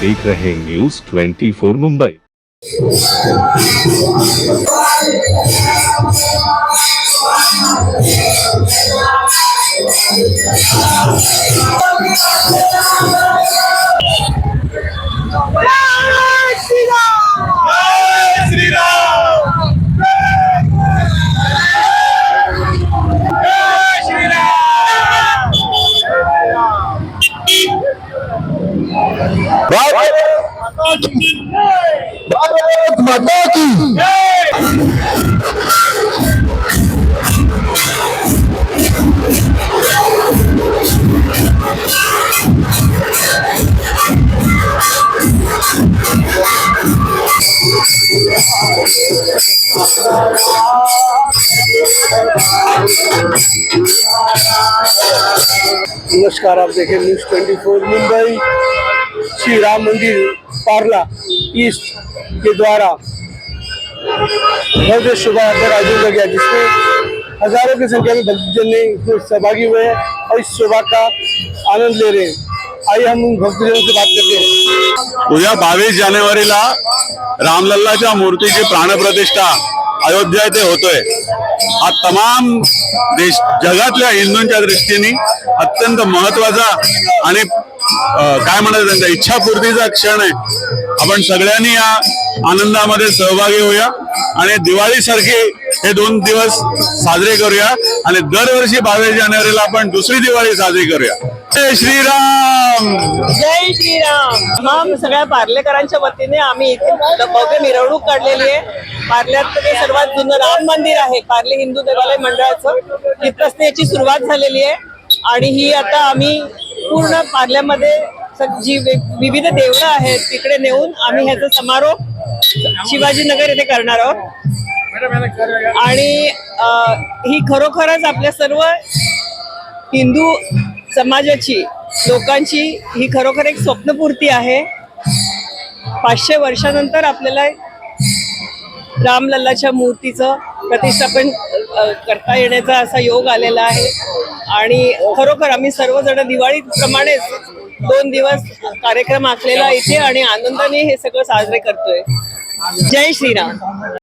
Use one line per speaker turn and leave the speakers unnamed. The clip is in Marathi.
देख रहे हैं News 24 मुंबई।
भारत माता की नमस्कार, आप देखें न्यूज़ 24 मुंबई। श्री राम मंदिर पार्ला ईस्ट के द्वारा भव्य शोभा यात्रा आयोजित किया गया, जिसमें हजारों की संख्या में भक्तजन ने इसमें सहभागी हुए हैं और इस शोभा का आनंद ले रहे हैं। आइए हम उन भक्तजनों से बात करते हैं।
उद्या 22 जानेवारीला रामलल्लाच्या मूर्तीची प्राणप्रतिष्ठा अयोध्या येथे होतोय। हा तमाम देश जगातल्या हिंदूंच्या दृष्टीने अत्यंत महत्त्वाचा आणि काय म्हणतात त्यांच्या इच्छापूर्तीचा क्षण आहे। आपण सगळ्यांनी या आनंदामध्ये सहभागी होऊया आणि दिवाळीसारखे हे 2 दिवस साजरे करूया आणि दरवर्षी 22 जानेवारीला आपण दुसरी दिवाळी साजरी करूया। जय श्रीराम,
जय श्रीराम। हम सगळ्या पार्लेकरांच्या वतीने आम्ही इथे भव्य मिरवणूक काढलेली आहे। पार्ल्यात ते सर्वात जुनं राम मंदिर आहे, पार्ले हिंदू देवालय मंडळाचं, तिथंच याची सुरुवात झालेली आहे आणि ही आता आम्ही पूर्ण पार्ल्यामध्ये जी विविध देवळं आहेत तिकडे नेऊन आम्ही ह्याचा समारोप शिवाजीनगर येथे करणार आहोत। आणि ही खरोखरच आपल्या सर्व हिंदू समाजाची लोकांची ही खरोखर एक स्वप्नपूर्ती आहे। 500 वर्षानंतर आपल्याला रामलल्लाच्या मूर्तीचं प्रतिष्ठापन करता येण्याचा असा योग आलेला आहे आणि खरोखर आम्ही सर्वजण दिवाळीप्रमाणेच 2 दिवस कार्यक्रम आखलेला इथे आणि आनंदाने हे सगळं साजरे करतोय। जय श्रीराम।